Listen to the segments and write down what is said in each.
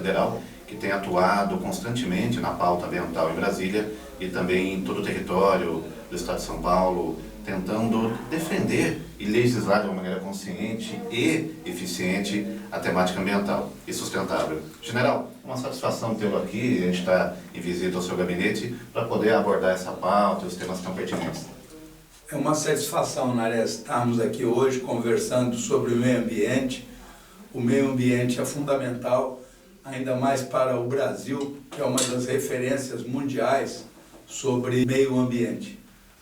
Federal, que tem atuado constantemente na pauta ambiental em Brasília e também em todo o território do Estado de São Paulo, tentando defender e legislar de uma maneira consciente e eficiente a temática ambiental e sustentável. General, uma satisfação tê-lo aqui, a gente está em visita ao seu gabinete para poder abordar essa pauta e os temas tão pertinentes. É uma satisfação, Nares, estarmos aqui hoje conversando sobre o meio ambiente. O meio ambiente é fundamental, ainda mais para o Brasil, que é uma das referências mundiais sobre meio ambiente.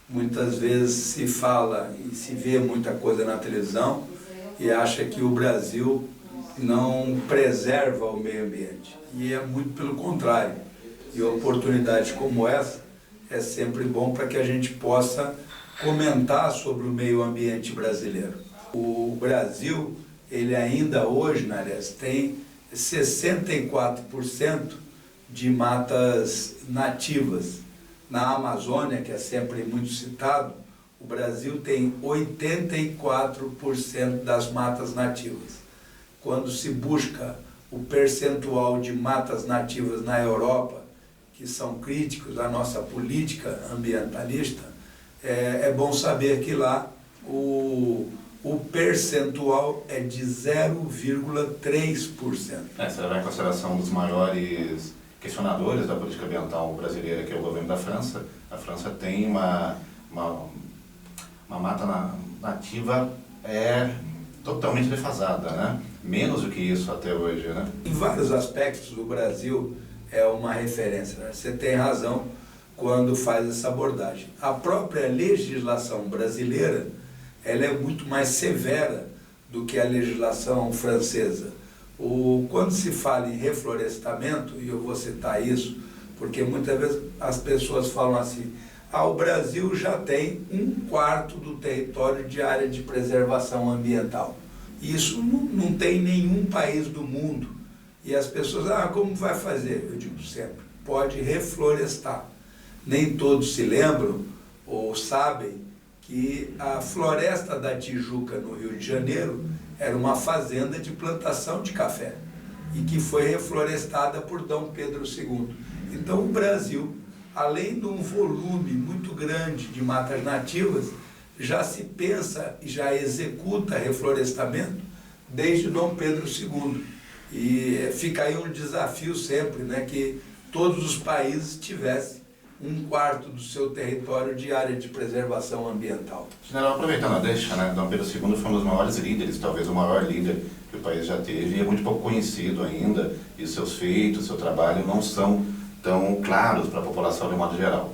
Muitas vezes se fala e se vê muita coisa na televisão e acha que o Brasil não preserva o meio ambiente. E é muito pelo contrário. E oportunidades como essa é sempre bom para que a gente possa comentar sobre o meio ambiente brasileiro. O Brasil, ele ainda hoje, Nares, tem 64% de matas nativas. Na Amazônia, que é sempre muito citado, o Brasil tem 84% das matas nativas. Quando se busca o percentual de matas nativas na Europa, que são críticos à nossa política ambientalista, é bom saber que lá o percentual é de 0,3%. Você leva em consideração um dos maiores questionadores da política ambiental brasileira, que é o governo da França. A França tem uma mata nativa totalmente defasada, né? Menos do que isso até hoje, né? Em vários aspectos, o Brasil é uma referência, né? Você tem razão quando faz essa abordagem. A própria legislação brasileira, ela é muito mais severa do que a legislação francesa. Quando se fala em reflorestamento, e eu vou citar isso, porque muitas vezes as pessoas falam assim, o Brasil já tem 1/4 do território de área de preservação ambiental. Isso não tem nenhum país do mundo. E as pessoas, como vai fazer? Eu digo sempre, pode reflorestar. Nem todos se lembram ou sabem que a Floresta da Tijuca, no Rio de Janeiro, era uma fazenda de plantação de café e que foi reflorestada por Dom Pedro II. Então o Brasil, além de um volume muito grande de matas nativas, já se pensa e já executa reflorestamento desde Dom Pedro II. E fica aí um desafio sempre, né, que todos os países tivessem 1/4 do seu território de área de preservação ambiental. General, aproveitando a deixa, né, Dom Pedro II foi um dos maiores líderes, talvez o maior líder que o país já teve, e é muito pouco conhecido ainda, e seus feitos, seu trabalho não são tão claros para a população de modo geral.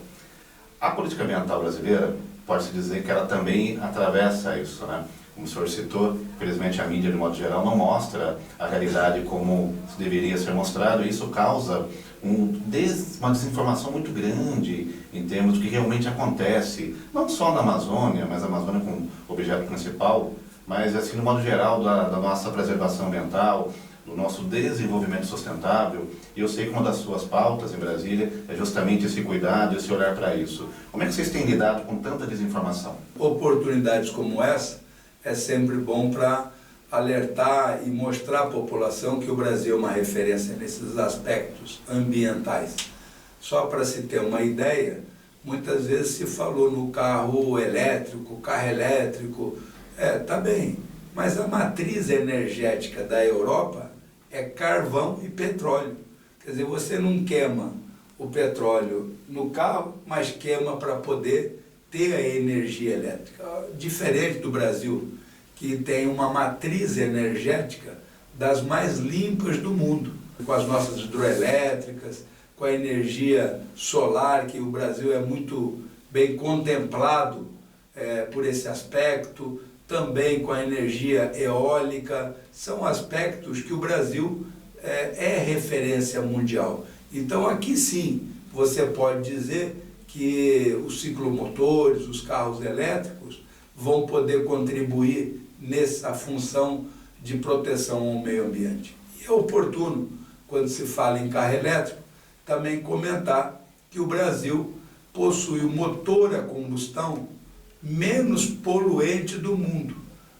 A política ambiental brasileira, pode-se dizer que ela também atravessa isso, né? Como o senhor citou, infelizmente a mídia de modo geral não mostra a realidade como deveria ser mostrado, e isso causa uma desinformação muito grande em termos do que realmente acontece, não só na Amazônia, mas a Amazônia como objeto principal, mas assim no modo geral da nossa preservação ambiental, do nosso desenvolvimento sustentável. E eu sei que uma das suas pautas em Brasília é justamente esse cuidado, esse olhar para isso. Como é que vocês têm lidado com tanta desinformação? Oportunidades como essa é sempre bom para alertar e mostrar à população que o Brasil é uma referência nesses aspectos ambientais. Só para se ter uma ideia, muitas vezes se falou no carro elétrico, tá bem, mas a matriz energética da Europa é carvão e petróleo. Quer dizer, você não queima o petróleo no carro, mas queima para poder ter a energia elétrica. Diferente do Brasil, que tem uma matriz energética das mais limpas do mundo, com as nossas hidroelétricas, com a energia solar, que o Brasil é muito bem contemplado por esse aspecto, também com a energia eólica. São aspectos que o Brasil é referência mundial. Então aqui sim, você pode dizer que os ciclomotores, os carros elétricos, vão poder contribuir nessa função de proteção ao meio ambiente. E é oportuno, quando se fala em carro elétrico, também comentar que o Brasil possui o motor a combustão menos poluente do mundo.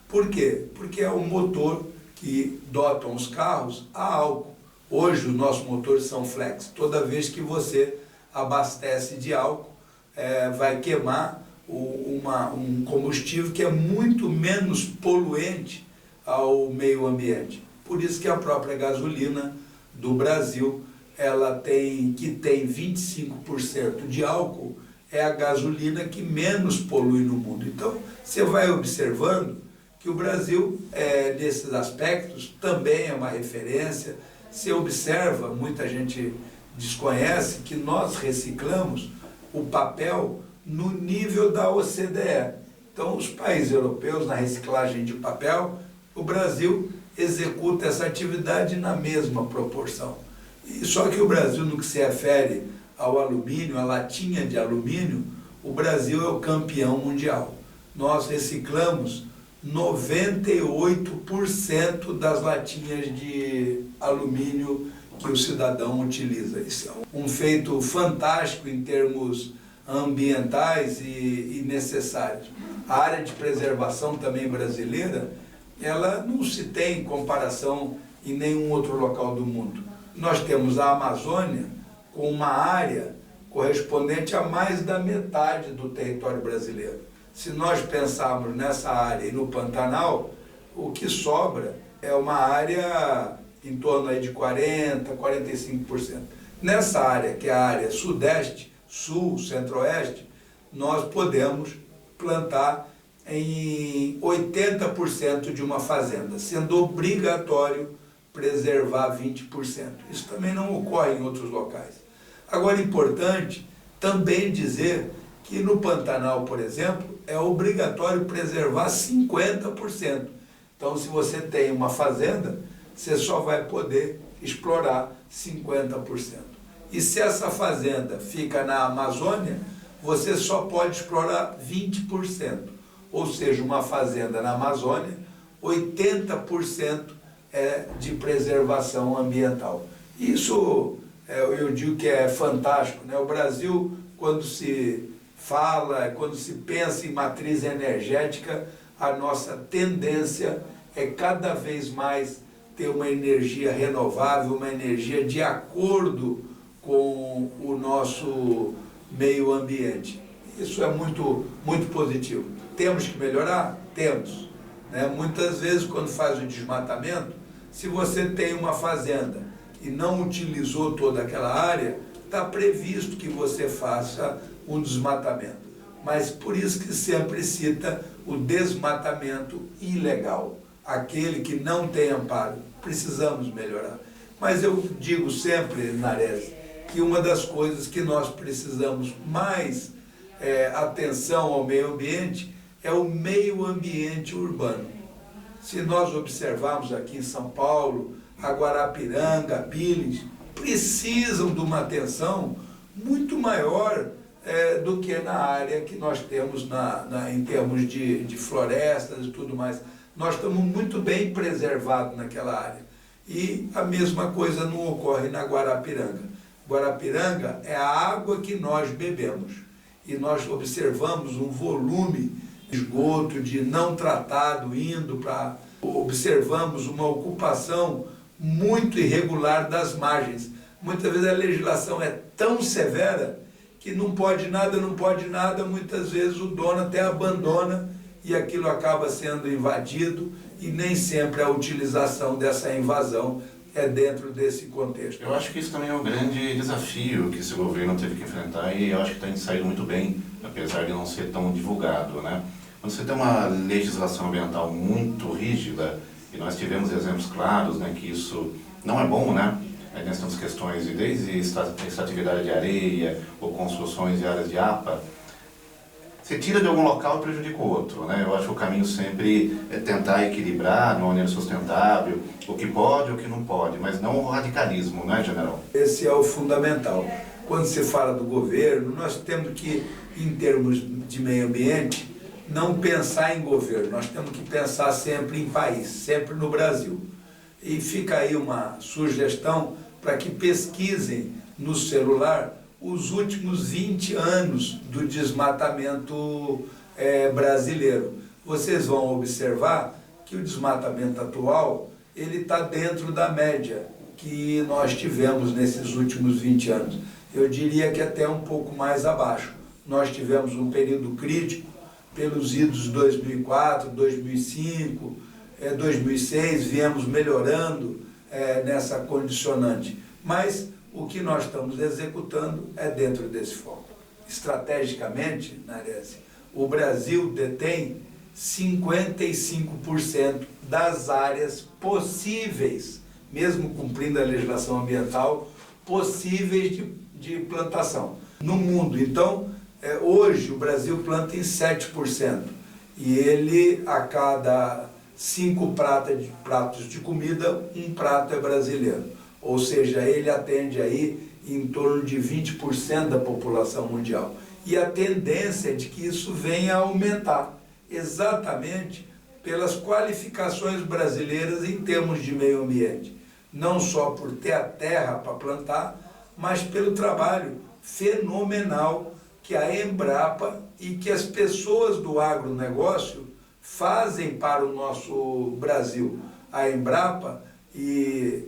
Por quê? Porque é o motor que dotam os carros a álcool. Hoje os nossos motores são flex. Toda vez que você abastece de álcool, vai queimar um combustível que é muito menos poluente ao meio ambiente. Por isso que a própria gasolina do Brasil, que tem 25% de álcool, é a gasolina que menos polui no mundo. Então, você vai observando que o Brasil, nesses aspectos, também é uma referência. Você observa, muita gente desconhece, que nós reciclamos o papel no nível da OCDE. Então, os países europeus, na reciclagem de papel, o Brasil executa essa atividade na mesma proporção. E só que o Brasil, no que se refere ao alumínio, a latinha de alumínio, o Brasil é o campeão mundial. Nós reciclamos 98% das latinhas de alumínio que o cidadão utiliza. Isso é um feito fantástico em termos ambientais e necessários. A área de preservação também brasileira, ela não se tem em comparação em nenhum outro local do mundo. Nós temos a Amazônia com uma área correspondente a mais da metade do território brasileiro. Se nós pensarmos nessa área e no Pantanal, o que sobra é uma área em torno aí de 40%, 45%. Nessa área, que é a área sudeste, sul, centro-oeste, nós podemos plantar em 80% de uma fazenda, sendo obrigatório preservar 20%. Isso também não ocorre em outros locais. Agora, é importante também dizer que no Pantanal, por exemplo, é obrigatório preservar 50%. Então, se você tem uma fazenda, você só vai poder explorar 50%. E se essa fazenda fica na Amazônia, você só pode explorar 20%. Ou seja, uma fazenda na Amazônia, 80% é de preservação ambiental. Isso eu digo que é fantástico, né? O Brasil, quando se fala, quando se pensa em matriz energética, a nossa tendência é cada vez mais ter uma energia renovável, uma energia de acordo com o nosso meio ambiente. Isso é muito, muito positivo. Temos que melhorar? Temos. Né? Muitas vezes, quando faz o desmatamento, se você tem uma fazenda e não utilizou toda aquela área, está previsto que você faça um desmatamento. Mas por isso que sempre cita o desmatamento ilegal, aquele que não tem amparo. Precisamos melhorar. Mas eu digo sempre, Nares, que uma das coisas que nós precisamos mais atenção ao meio ambiente é o meio ambiente urbano. Se nós observarmos aqui em São Paulo, a Guarapiranga, a Billings, precisam de uma atenção muito maior do que na área que nós temos em termos de florestas e tudo mais. Nós estamos muito bem preservados naquela área. E a mesma coisa não ocorre na Guarapiranga. Guarapiranga é a água que nós bebemos. E nós observamos um volume de esgoto, de não tratado, indo para... Observamos uma ocupação muito irregular das margens. Muitas vezes a legislação é tão severa que não pode nada, muitas vezes o dono até abandona e aquilo acaba sendo invadido e nem sempre a utilização dessa invasão é dentro desse contexto. Eu acho que isso também é um grande desafio que esse governo teve que enfrentar e eu acho que tem saído muito bem, apesar de não ser tão divulgado, né? Quando você tem uma legislação ambiental muito rígida, e nós tivemos exemplos claros, né, que isso não é bom, né? Aí nós temos questões de desde extratividade de areia ou construções de áreas de APA. Você tira de algum local e prejudica o outro, né? Eu acho que o caminho sempre é tentar equilibrar de uma maneira sustentável o que pode e o que não pode, mas não o radicalismo, não é, general? Esse é o fundamental. Quando se fala do governo, nós temos que, em termos de meio ambiente, não pensar em governo, nós temos que pensar sempre em país, sempre no Brasil. E fica aí uma sugestão para que pesquisem no celular os últimos 20 anos do desmatamento brasileiro. Vocês vão observar que o desmatamento atual ele está dentro da média. que nós tivemos nesses últimos 20 anos. Eu diria que até um pouco mais abaixo. Nós tivemos um período crítico pelos idos de 2004, 2005, 2006, viemos melhorando nessa condicionante. Mas o que nós estamos executando é dentro desse foco. Estrategicamente, Nares, o Brasil detém 55% das áreas possíveis, mesmo cumprindo a legislação ambiental, possíveis de plantação no mundo. Então, hoje o Brasil planta em 7%, e ele, a cada 5 pratos de comida, um prato é brasileiro. Ou seja, ele atende aí em torno de 20% da população mundial. E a tendência é de que isso venha a aumentar, exatamente pelas qualificações brasileiras em termos de meio ambiente. Não só por ter a terra para plantar, mas pelo trabalho fenomenal que a Embrapa e que as pessoas do agronegócio fazem para o nosso Brasil. A Embrapa e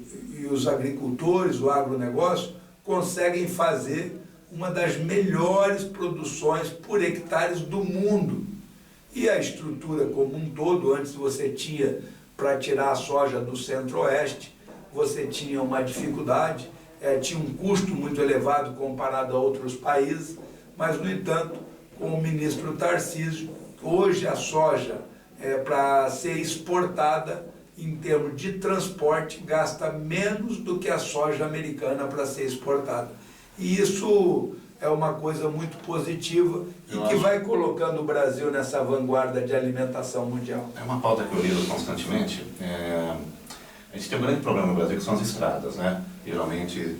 os agricultores, o agronegócio, conseguem fazer uma das melhores produções por hectares do mundo. E a estrutura como um todo, antes você tinha, para tirar a soja do centro-oeste, você tinha uma dificuldade, tinha um custo muito elevado comparado a outros países, mas, no entanto, com o ministro Tarcísio, hoje a soja, para ser exportada, em termos de transporte, gasta menos do que a soja americana para ser exportada. E isso é uma coisa muito positiva e que vai colocando o Brasil nessa vanguarda de alimentação mundial. É uma pauta que eu lido constantemente. A gente tem um grande problema no Brasil, que são as estradas, né? Geralmente,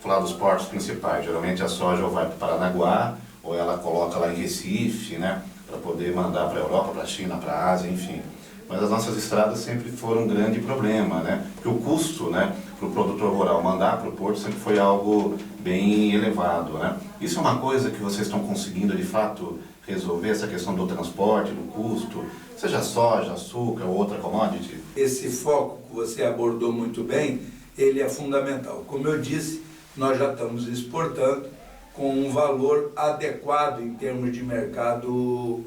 falar dos portos principais, geralmente a soja ou vai para Paranaguá, ou ela coloca lá em Recife, né? Para poder mandar para a Europa, para a China, para a Ásia, enfim. Mas as nossas estradas sempre foram um grande problema, né? Porque o custo, né, para o produtor rural mandar para o porto sempre foi algo bem elevado, né? Isso é uma coisa que vocês estão conseguindo, de fato, resolver, essa questão do transporte, do custo, seja soja, açúcar ou outra commodity? Esse foco que você abordou muito bem, ele é fundamental. Como eu disse, nós já estamos exportando com um valor adequado em termos de mercado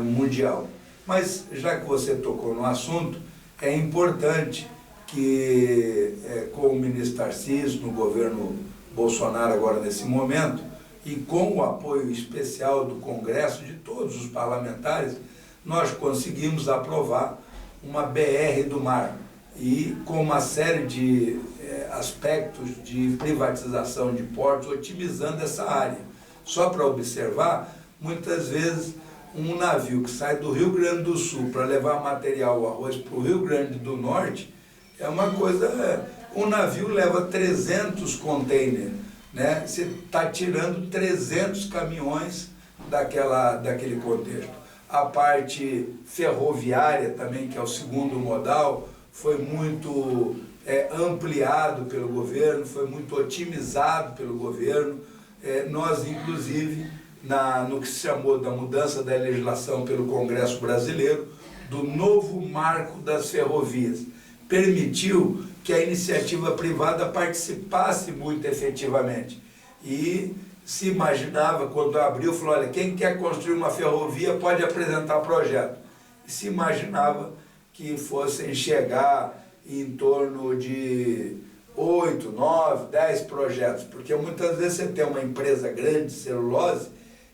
mundial. Mas, já que você tocou no assunto, é importante que, com o ministro Tarcísio, no governo Bolsonaro agora nesse momento, e com o apoio especial do Congresso, de todos os parlamentares, nós conseguimos aprovar uma BR do mar, e com uma série de aspectos de privatização de portos, otimizando essa área. Só para observar, muitas vezes, um navio que sai do Rio Grande do Sul para levar material, o arroz, para o Rio Grande do Norte, é uma coisa... Um navio leva 300 containers, né? Você está tirando 300 caminhões daquele contexto. A parte ferroviária também, que é o segundo modal, foi muito ampliado pelo governo, foi muito otimizado pelo governo. Nós, inclusive, no que se chamou da mudança da legislação pelo Congresso Brasileiro, do novo marco das ferrovias, permitiu que a iniciativa privada participasse muito efetivamente. E se imaginava, quando abriu, falou, olha, quem quer construir uma ferrovia pode apresentar projeto. E se imaginava que fossem chegar em torno de 8, 9, 10 projetos, porque muitas vezes você tem uma empresa grande de celulose,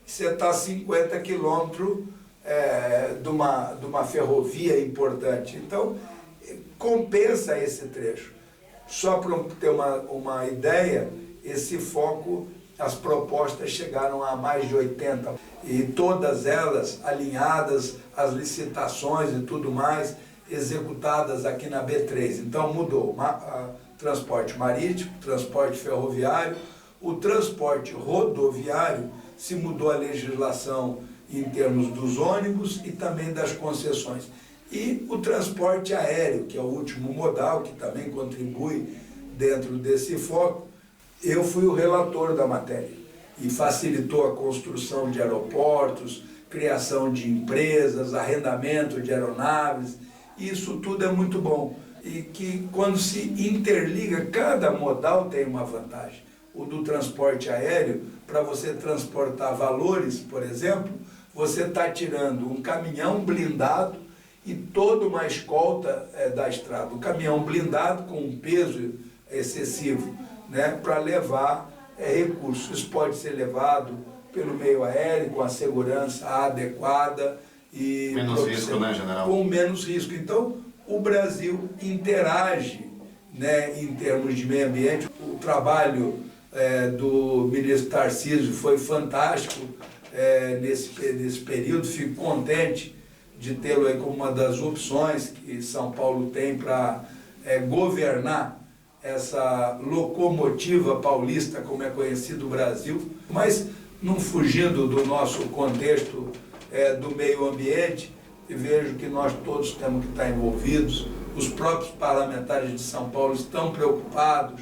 você está a 50 quilômetros de uma ferrovia importante. Então, compensa esse trecho. Só para ter uma ideia, esse foco, as propostas chegaram a mais de 80, e todas elas alinhadas, as licitações e tudo mais, executadas aqui na B3. Então mudou transporte marítimo, transporte ferroviário, o transporte rodoviário, se mudou a legislação em termos dos ônibus e também das concessões. E o transporte aéreo, que é o último modal, que também contribui dentro desse foco, eu fui o relator da matéria e facilitou a construção de aeroportos, criação de empresas, arrendamento de aeronaves. Isso tudo é muito bom. e que quando se interliga, cada modal tem uma vantagem. O do transporte aéreo, para você transportar valores, por exemplo, você está tirando um caminhão blindado e toda uma escolta da estrada. O caminhão blindado com um peso excessivo, né, para levar recursos. Isso pode ser levado pelo meio aéreo, com a segurança adequada e menos risco, né, general? Com menos risco. Então, o Brasil interage, né, em termos de meio ambiente. O trabalho do ministro Tarcísio foi fantástico nesse período. Fico contente de tê-lo aí como uma das opções que São Paulo tem para governar essa locomotiva paulista, como é conhecido o Brasil, mas não fugindo do nosso contexto do meio ambiente, e vejo que nós todos temos que estar envolvidos. Os próprios parlamentares de São Paulo estão preocupados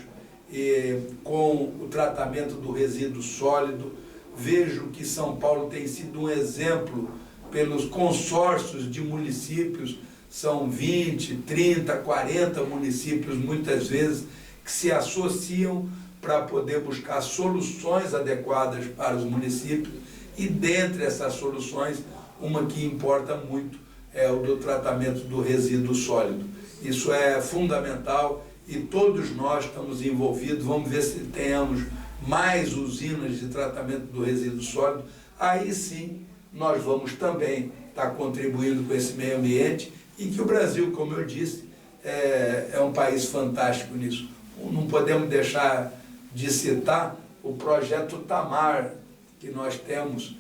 com o tratamento do resíduo sólido. Vejo que São Paulo tem sido um exemplo pelos consórcios de municípios, são 20, 30, 40 municípios, muitas vezes, que se associam para poder buscar soluções adequadas para os municípios, e dentre essas soluções, uma que importa muito é o do tratamento do resíduo sólido. Isso é fundamental e todos nós estamos envolvidos. Vamos ver se tenhamos mais usinas de tratamento do resíduo sólido. Aí sim, nós vamos também estar contribuindo com esse meio ambiente, e que o Brasil, como eu disse, é um país fantástico nisso. Não podemos deixar de citar o projeto Tamar, que nós temos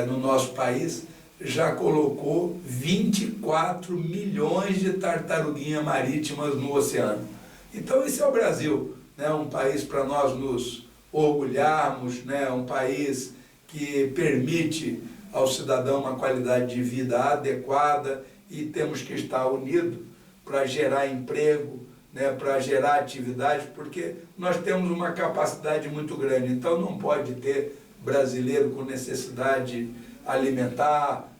no nosso país. Já colocou 24 milhões de tartaruguinhas marítimas no oceano. Então esse é o Brasil, né? Um país para nós nos orgulharmos, né? Um país que permite ao cidadão uma qualidade de vida adequada, e temos que estar unidos para gerar emprego, né? Para gerar atividade, porque nós temos uma capacidade muito grande. Então não pode ter brasileiro com necessidade alimentar,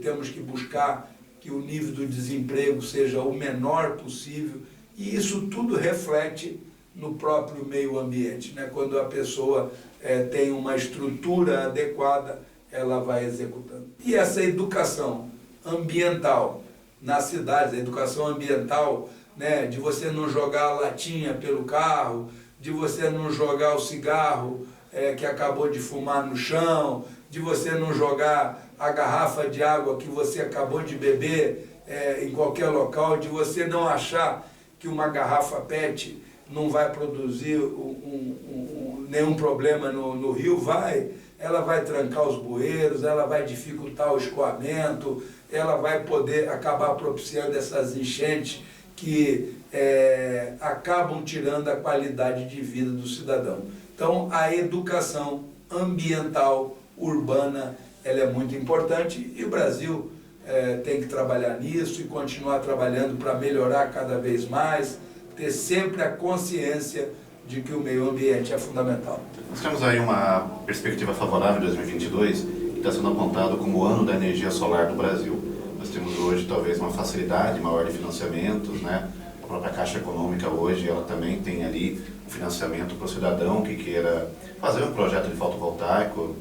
temos que buscar que o nível do desemprego seja o menor possível, e isso tudo reflete no próprio meio ambiente, né? Quando a pessoa tem uma estrutura adequada, ela vai executando. E essa educação ambiental nas cidades, a educação ambiental, né, de você não jogar a latinha pelo carro, de você não jogar o cigarro que acabou de fumar no chão, de você não jogar a garrafa de água que você acabou de beber em qualquer local, de você não achar que uma garrafa PET não vai produzir nenhum problema no rio. Ela vai trancar os bueiros, ela vai dificultar o escoamento, ela vai poder acabar propiciando essas enchentes que acabam tirando a qualidade de vida do cidadão. Então, a educação ambiental, urbana, ela é muito importante, e o Brasil tem que trabalhar nisso e continuar trabalhando para melhorar cada vez mais, ter sempre a consciência de que o meio ambiente é fundamental. Nós temos aí uma perspectiva favorável de 2022, que está sendo apontado como o ano da energia solar do Brasil. Nós temos hoje talvez uma facilidade maior de financiamentos, né? A própria Caixa Econômica hoje, ela também tem ali um financiamento para o cidadão que queira fazer um projeto de fotovoltaico.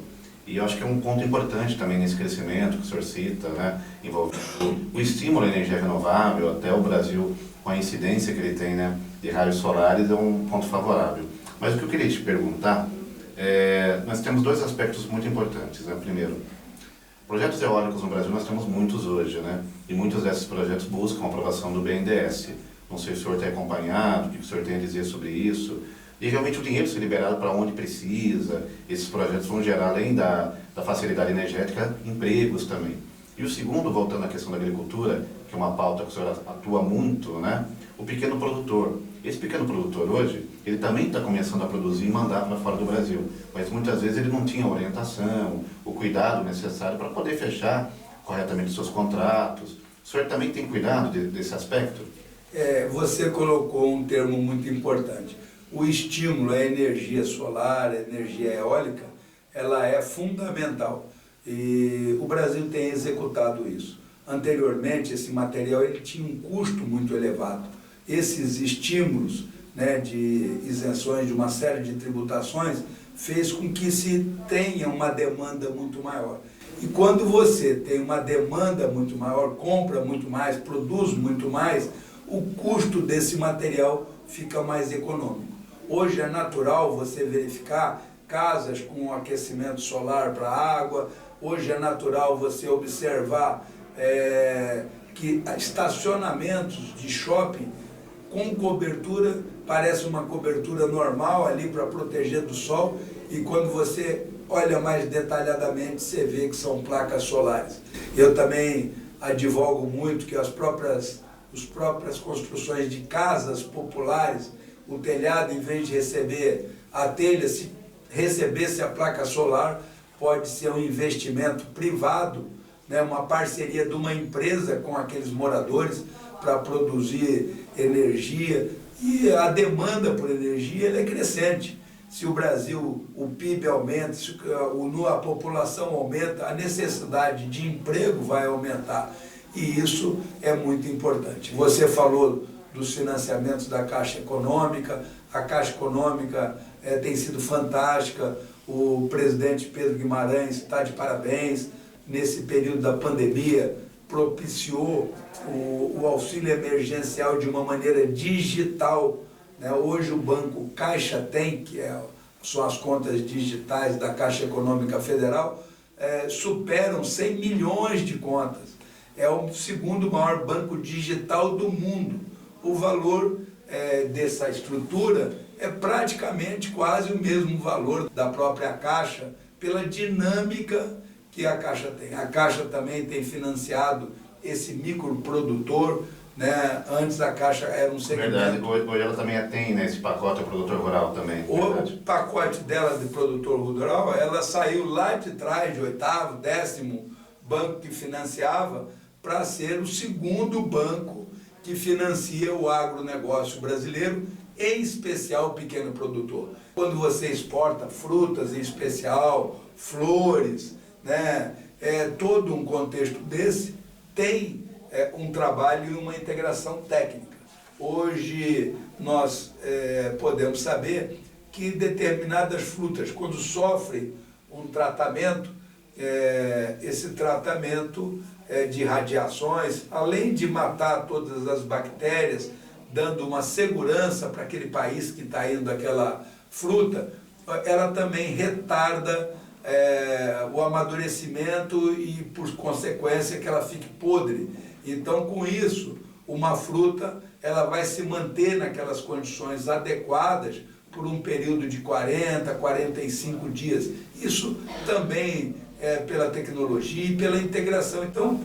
E eu acho que é um ponto importante também nesse crescimento que o senhor cita, né? Envolvendo o estímulo à energia renovável, até o Brasil, com a incidência que ele tem, né, de raios solares, é um ponto favorável. Mas o que eu queria te perguntar, nós temos dois aspectos muito importantes, né? Primeiro, projetos eólicos no Brasil nós temos muitos hoje, né? E muitos desses projetos buscam a aprovação do BNDES. Não sei se o senhor tem acompanhado, o que o senhor tem a dizer sobre isso. E realmente o dinheiro ser liberado para onde precisa. Esses projetos vão gerar, além da facilidade energética, empregos também. E o segundo, voltando à questão da agricultura, que é uma pauta que o senhor atua muito, né? O pequeno produtor. Esse pequeno produtor hoje, ele também está começando a produzir e mandar para fora do Brasil. Mas muitas vezes ele não tinha a orientação, o cuidado necessário para poder fechar corretamente os seus contratos. O senhor também tem cuidado desse aspecto? Você colocou um termo muito importante. O estímulo à energia solar, à energia eólica, ela é fundamental. E o Brasil tem executado isso. Anteriormente, esse material ele tinha um custo muito elevado. esses estímulos, né, de isenções de uma série de tributações, fez com que se tenha uma demanda muito maior. E quando você tem uma demanda muito maior, compra muito mais, produz muito mais, o custo desse material fica mais econômico. Hoje é natural você verificar casas com aquecimento solar para água, hoje é natural você observar que estacionamentos de shopping com cobertura, parece uma cobertura normal ali para proteger do sol, e quando você olha mais detalhadamente, você vê que são placas solares. Eu também advogo muito que as próprias construções de casas populares, o telhado, em vez de receber a telha, se recebesse a placa solar, pode ser um investimento privado, né, uma parceria de uma empresa com aqueles moradores para produzir energia, e a demanda por energia ela é crescente. Se o Brasil, o PIB aumenta, se a população aumenta, a necessidade de emprego vai aumentar, e isso é muito importante. Você falou dos financiamentos da Caixa Econômica, a Caixa Econômica tem sido fantástica, o presidente Pedro Guimarães está de parabéns. Nesse período da pandemia, propiciou o auxílio emergencial de uma maneira digital, né? Hoje o Banco Caixa Tem, são as contas digitais da Caixa Econômica Federal, superam 100 milhões de contas. É o segundo maior banco digital do mundo. O valor dessa estrutura é praticamente quase o mesmo valor da própria Caixa, pela dinâmica que a Caixa tem. A Caixa também tem financiado esse microprodutor, né? Antes a Caixa era um segmento... Verdade, hoje ela também tem, né, esse pacote do produtor rural também. O pacote dela de produtor rural, ela saiu lá de trás, de 8º, 10º banco que financiava, para ser o segundo banco que financia o agronegócio brasileiro, em especial o pequeno produtor. Quando você exporta frutas, em especial flores, né, todo um contexto desse tem um trabalho e uma integração técnica. Hoje nós podemos saber que determinadas frutas, quando sofrem um tratamento, esse tratamento de radiações, além de matar todas as bactérias, dando uma segurança para aquele país que está indo aquela fruta, ela também retarda o amadurecimento e, por consequência, que ela fique podre. Então, com isso, uma fruta ela vai se manter naquelas condições adequadas por um período de 40, 45 dias. Isso também pela tecnologia e pela integração. Então,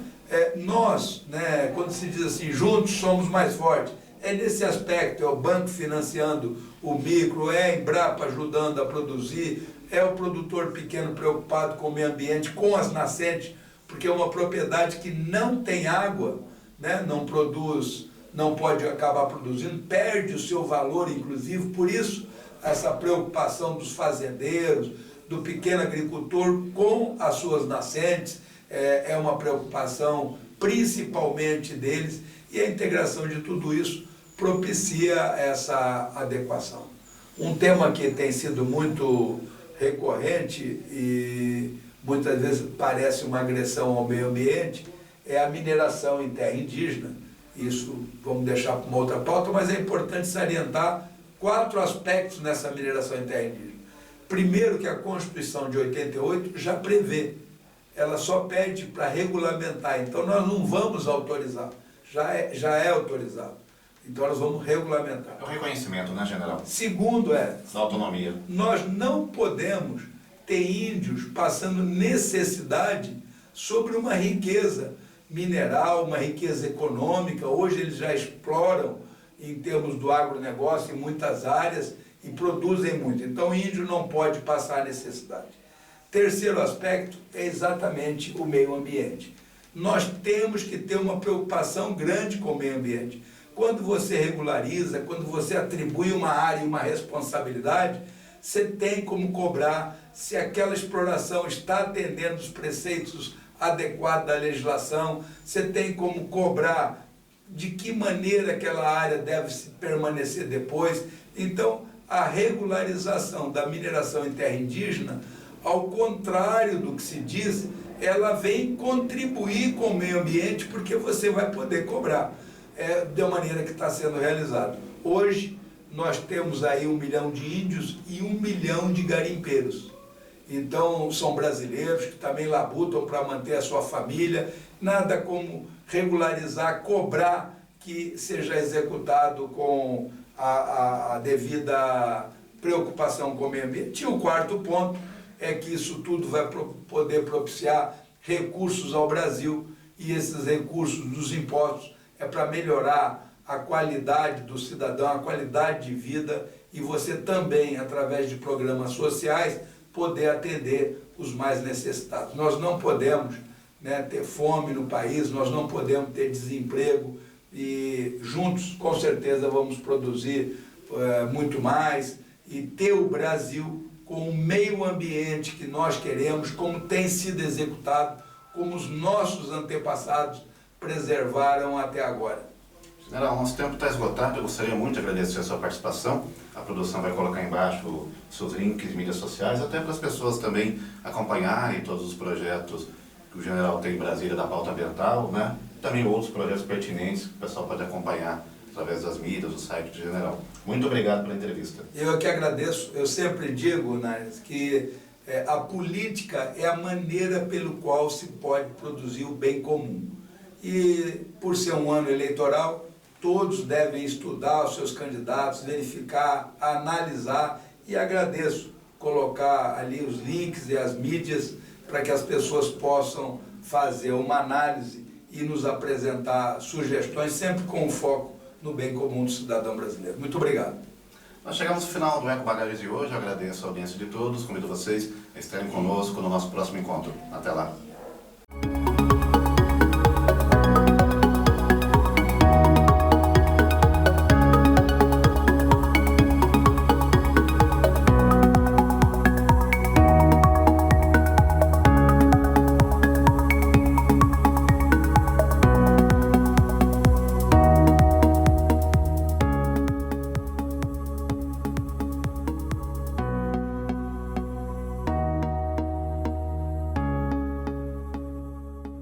nós, né, quando se diz assim, juntos somos mais fortes, é nesse aspecto, é o banco financiando o micro, é a Embrapa ajudando a produzir, é o produtor pequeno preocupado com o meio ambiente, com as nascentes, porque é uma propriedade que não tem água, né, não produz, não pode acabar produzindo, perde o seu valor, inclusive. Por isso, essa preocupação dos fazendeiros, do pequeno agricultor com as suas nascentes, é uma preocupação principalmente deles, e a integração de tudo isso propicia essa adequação. Um tema que tem sido muito recorrente e muitas vezes parece uma agressão ao meio ambiente é a mineração em terra indígena. Isso vamos deixar para uma outra pauta, mas é importante salientar 4 aspectos nessa mineração em terra indígena. Primeiro, que a Constituição de 88 já prevê, ela só pede para regulamentar, então nós não vamos autorizar, já é autorizado, então nós vamos regulamentar. É o reconhecimento, né, general? Segundo da autonomia. Nós não podemos ter índios passando necessidade sobre uma riqueza mineral, uma riqueza econômica. Hoje eles já exploram em termos do agronegócio em muitas áreas e produzem muito. Então o índio não pode passar necessidade. Terceiro aspecto é exatamente o meio ambiente. Nós temos que ter uma preocupação grande com o meio ambiente. Quando você regulariza, quando você atribui uma área e uma responsabilidade, você tem como cobrar se aquela exploração está atendendo os preceitos adequados da legislação, você tem como cobrar de que maneira aquela área deve permanecer depois. Então, a regularização da mineração em terra indígena, ao contrário do que se diz, ela vem contribuir com o meio ambiente, porque você vai poder cobrar da maneira que está sendo realizado. Hoje, nós temos aí 1 milhão de índios e 1 milhão de garimpeiros. Então, são brasileiros que também labutam para manter a sua família. Nada como regularizar, cobrar que seja executado com a devida preocupação com o meio ambiente. E o quarto ponto é que isso tudo vai poder propiciar recursos ao Brasil, e esses recursos dos impostos é para melhorar a qualidade do cidadão, a qualidade de vida, e você também, através de programas sociais, poder atender os mais necessitados. Nós não podemos, né, ter fome no país, nós não podemos ter desemprego, e juntos, com certeza, vamos produzir muito mais e ter o Brasil com o meio ambiente que nós queremos, como tem sido executado, como os nossos antepassados preservaram até agora. General, nosso tempo está esgotado, eu gostaria muito de agradecer a sua participação. A produção vai colocar embaixo seus links de mídias sociais, até para as pessoas também acompanharem todos os projetos que o General tem em Brasília da pauta ambiental, né? Também outros projetos pertinentes que o pessoal pode acompanhar através das mídias, do site do General. Muito obrigado pela entrevista. Eu que agradeço. Eu sempre digo, Nares, que a política é a maneira pelo qual se pode produzir o bem comum. E por ser um ano eleitoral, todos devem estudar os seus candidatos, verificar, analisar, e agradeço colocar ali os links e as mídias para que as pessoas possam fazer uma análise e nos apresentar sugestões, sempre com foco no bem comum do cidadão brasileiro. Muito obrigado. Nós chegamos ao final do Eco Bagagens de hoje. Eu agradeço a audiência de todos, convido vocês a estarem conosco no nosso próximo encontro. Até lá.